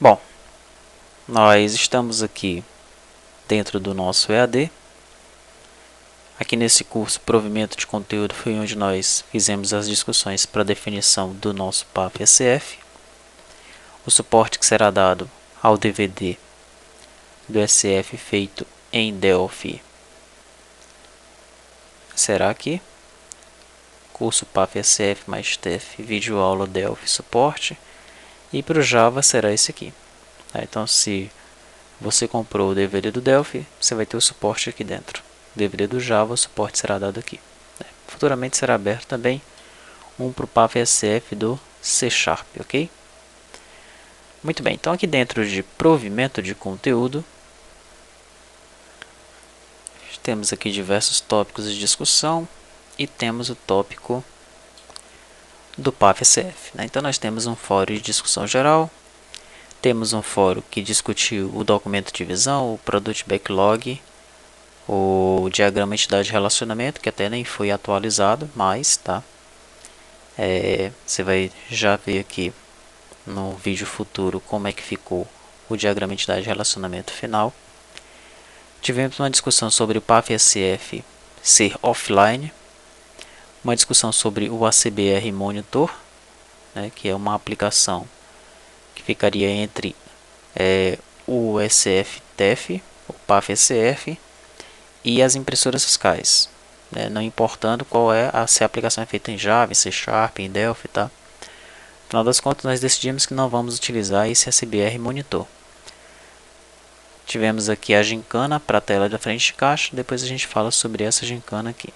Bom, nós estamos aqui dentro do nosso EAD. Aqui nesse curso, provimento de conteúdo, foi onde nós fizemos as discussões para a definição do nosso PAF-SF. O suporte que será dado ao DVD do SF feito em Delphi será aqui. Curso PAF-SF mais TEF, vídeo aula Delphi suporte. E para o Java será esse aqui. Então, se você comprou o DVD do Delphi, você vai ter o suporte aqui dentro. DVD do Java, o suporte será dado aqui. Futuramente será aberto também um para o PAF-SF do C#, ok? Muito bem, então aqui dentro de provimento de conteúdo, temos aqui diversos tópicos de discussão e temos o tópico do PAF-SF. Então nós temos um fórum de discussão geral, temos um fórum que discutiu o documento de visão, o Product Backlog, o diagrama entidade-relacionamento, que até nem foi atualizado, mas tá. Você vai já ver aqui no vídeo futuro como é que ficou o diagrama entidade-relacionamento final. Tivemos uma discussão sobre o PAF-SF ser offline, uma discussão sobre o ACBR Monitor, que é uma aplicação que ficaria entre o SF-TEF, o PAF-SF e as impressoras fiscais, não importando qual se a aplicação é feita em Java, em C#, em Delphi, tá? No final das contas, nós decidimos que não vamos utilizar esse ACBR Monitor. Tivemos aqui a gincana para a tela da frente de caixa, depois a gente fala sobre essa gincana aqui.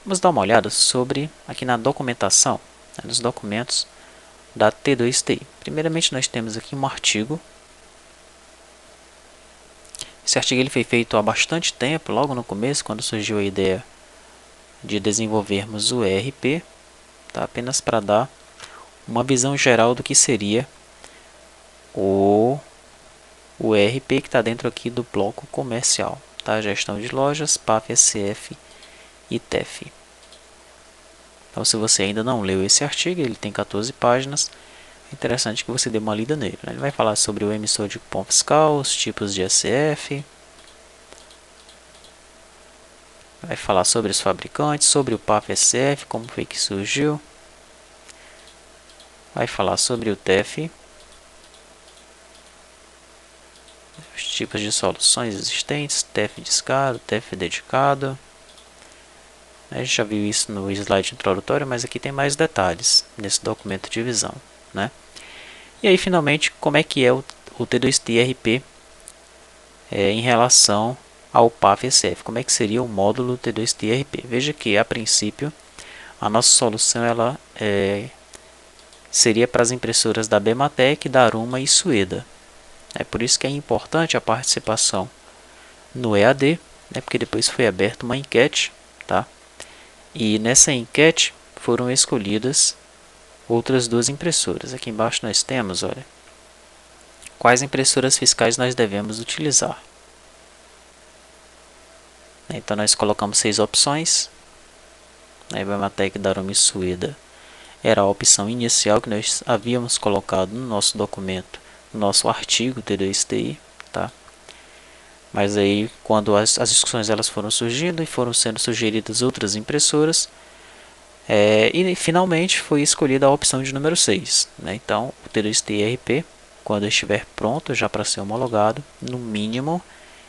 Vamos dar uma olhada sobre aqui na documentação, nos documentos da T2TI. Primeiramente nós temos aqui um artigo. Esse artigo ele foi feito há bastante tempo, logo no começo, quando surgiu a ideia de desenvolvermos o ERP, tá? Apenas para dar uma visão geral do que seria o ERP que está dentro aqui do bloco comercial, tá? Gestão de lojas, PAF-SF e TEF. Então, se você ainda não leu esse artigo, ele tem 14 páginas, é interessante que você dê uma lida nele. Ele vai falar sobre o emissor de cupom fiscal, os tipos de SF, vai falar sobre os fabricantes, sobre o PAF-SF, como foi que surgiu, vai falar sobre o TEF, os tipos de soluções existentes, TEF de escada, TEF dedicado. A gente já viu isso no slide introdutório, mas aqui tem mais detalhes nesse documento de visão, né? E aí, finalmente, como é que é o T2T ERP em relação ao PAF-SF? Como é que seria o módulo T2T ERP? Veja que, a princípio, a nossa solução ela seria para as impressoras da Bematec, da Aruma e Sueda. É por isso que é importante a participação no EAD, porque depois foi aberta uma enquete, tá? E nessa enquete foram escolhidas outras duas impressoras. Aqui embaixo nós temos, olha, quais impressoras fiscais nós devemos utilizar. Então nós colocamos 6 opções. A Bematec, Daruma e Sueda era a opção inicial que nós havíamos colocado no nosso documento, no nosso artigo T2TI, tá? Mas aí, quando as discussões elas foram surgindo e foram sendo sugeridas outras impressoras, e finalmente foi escolhida a opção de número 6. Então, o T2T ERP, quando estiver pronto já para ser homologado, no mínimo,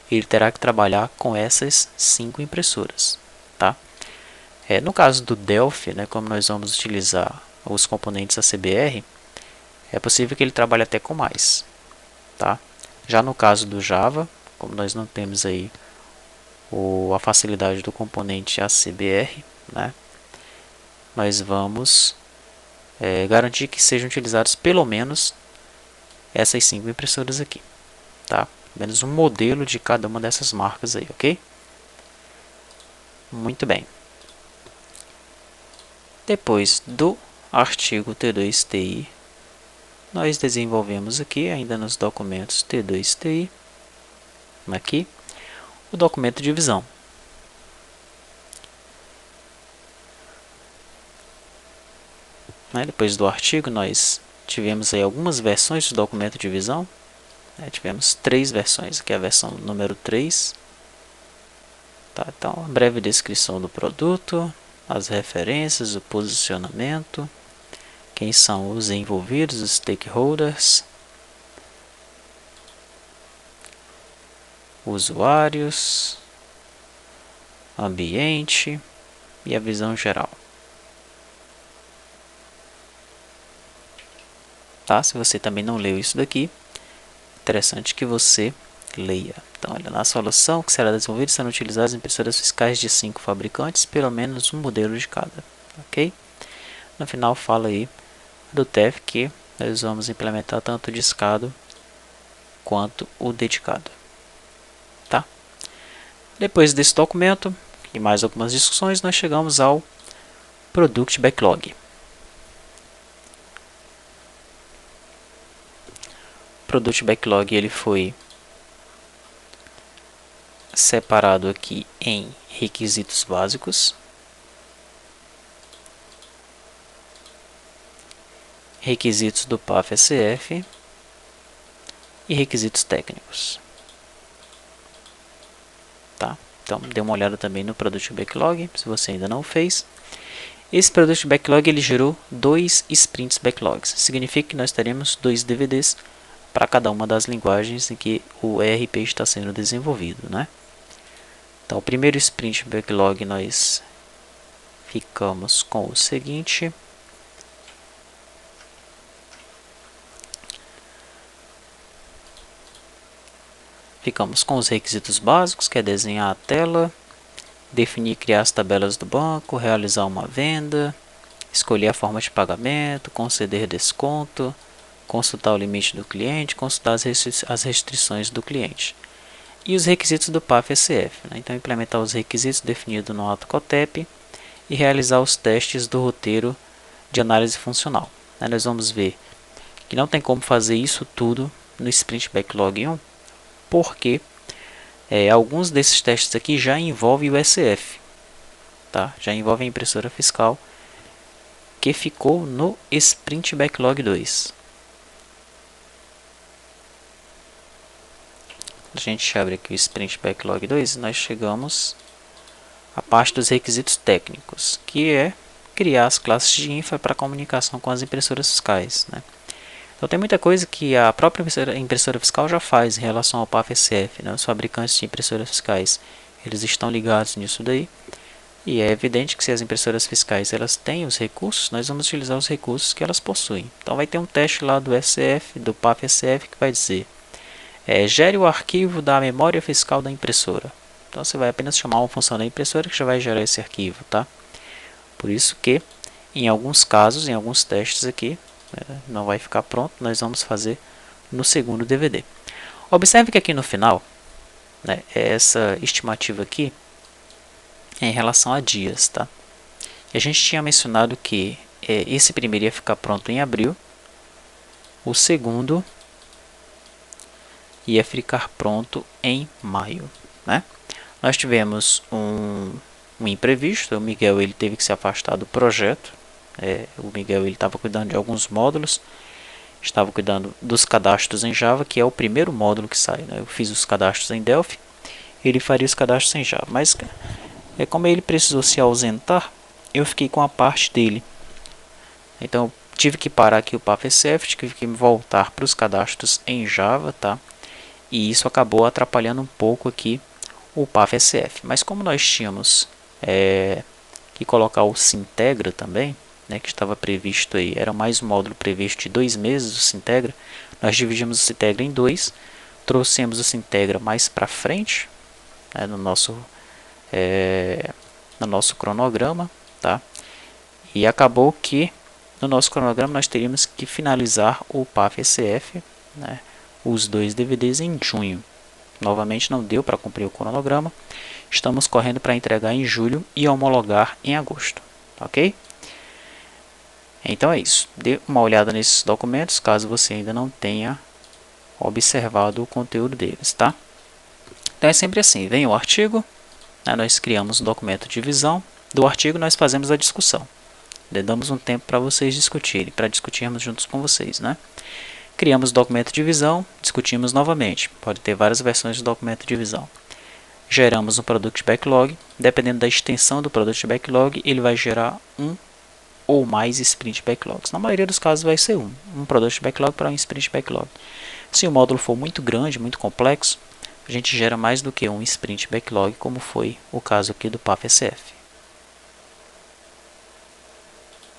ele terá que trabalhar com essas 5 impressoras. Tá? No caso do Delphi, como nós vamos utilizar os componentes ACBR, é possível que ele trabalhe até com mais. Tá? Já no caso do Java, como nós não temos aí a facilidade do componente ACBR, nós vamos garantir que sejam utilizados pelo menos essas 5 impressoras aqui, tá? Pelo menos um modelo de cada uma dessas marcas aí, ok? Muito bem. Depois do artigo T2TI, nós desenvolvemos aqui, ainda nos documentos T2TI, aqui, o documento de visão. Depois do artigo, nós tivemos aí algumas versões do documento de visão. Tivemos 3 versões, aqui é a versão número 3. Tá, então, uma breve descrição do produto, as referências, o posicionamento, quem são os envolvidos, os stakeholders, usuários, ambiente e a visão geral. Tá? Se você também não leu isso daqui, interessante que você leia. Então, olha, na solução que será desenvolvida serão utilizadas impressoras fiscais de 5 fabricantes, pelo menos um modelo de cada. Ok? No final fala aí do TEF que nós vamos implementar tanto o discado quanto o dedicado. Tá? Depois desse documento e mais algumas discussões, nós chegamos ao Product Backlog. O Product Backlog ele foi separado aqui em requisitos básicos, requisitos do PAF-SF e requisitos técnicos. Tá? Então, dê uma olhada também no Product Backlog, se você ainda não o fez. Esse Product Backlog ele gerou 2 Sprints Backlogs. Significa que nós teremos 2 DVDs para cada uma das linguagens em que o ERP está sendo desenvolvido, né? Então, o primeiro Sprint Backlog nós ficamos com o seguinte. Ficamos com os requisitos básicos, que é desenhar a tela, definir e criar as tabelas do banco, realizar uma venda, escolher a forma de pagamento, conceder desconto, consultar o limite do cliente, consultar as restrições do cliente. E os requisitos do PAF-SF. Né? Então, implementar os requisitos definidos no AutoCOTEP e realizar os testes do roteiro de análise funcional. Aí nós vamos ver que não tem como fazer isso tudo no Sprint Backlog 1, porque alguns desses testes aqui já envolvem o SF, tá? Já envolvem a impressora fiscal, que ficou no Sprint Backlog 2. A gente abre aqui o Sprint Backlog 2 e nós chegamos à parte dos requisitos técnicos, que é criar as classes de infra para comunicação com as impressoras fiscais, né? Então tem muita coisa que a própria impressora fiscal já faz em relação ao PAF-SF, né? Os fabricantes de impressoras fiscais, eles estão ligados nisso daí. E é evidente que se as impressoras fiscais elas têm os recursos, nós vamos utilizar os recursos que elas possuem. Então vai ter um teste lá do SF, do PAF-SF, que vai dizer gere o arquivo da memória fiscal da impressora. Então você vai apenas chamar uma função da impressora que já vai gerar esse arquivo, tá? Por isso que em alguns casos, em alguns testes aqui, não vai ficar pronto, nós vamos fazer no segundo DVD. Observe que aqui no final, né, essa estimativa aqui é em relação a dias, tá? E a gente tinha mencionado que esse primeiro ia ficar pronto em abril, o segundo ia ficar pronto em maio, né? Nós tivemos um imprevisto, o Miguel ele teve que se afastar do projeto. O Miguel ele estava cuidando de alguns módulos, estava cuidando dos cadastros em Java, que é o primeiro módulo que sai, né? Eu fiz os cadastros em Delphi, ele faria os cadastros em Java, mas como ele precisou se ausentar, eu fiquei com a parte dele. Então tive que parar aqui o PAF-SF, tive que voltar para os cadastros em Java, tá? E isso acabou atrapalhando um pouco aqui o PAF-SF. Mas como nós tínhamos que colocar o Sintegra também, né, que estava previsto aí, era mais um módulo previsto de 2 meses o Sintegra, nós dividimos o Sintegra em 2, trouxemos o Sintegra mais para frente, né, no nosso cronograma, tá? E acabou que no nosso cronograma nós teríamos que finalizar o PAF-SF, né, os 2 DVDs em junho. Novamente não deu para cumprir o cronograma. Estamos correndo para entregar em julho e homologar em agosto, ok? Então é isso. Dê uma olhada nesses documentos, caso você ainda não tenha observado o conteúdo deles, tá? Então é sempre assim, vem o artigo, né, nós criamos um documento de visão, do artigo nós fazemos a discussão. Damos um tempo para vocês discutirem, para discutirmos juntos com vocês, né? Criamos o documento de visão, discutimos novamente. Pode ter várias versões do documento de visão. Geramos um Product Backlog. Dependendo da extensão do Product Backlog, ele vai gerar um ou mais Sprint Backlogs. Na maioria dos casos vai ser um Product Backlog para um Sprint Backlog. Se o módulo for muito grande, muito complexo, a gente gera mais do que um Sprint Backlog, como foi o caso aqui do PAF-SF.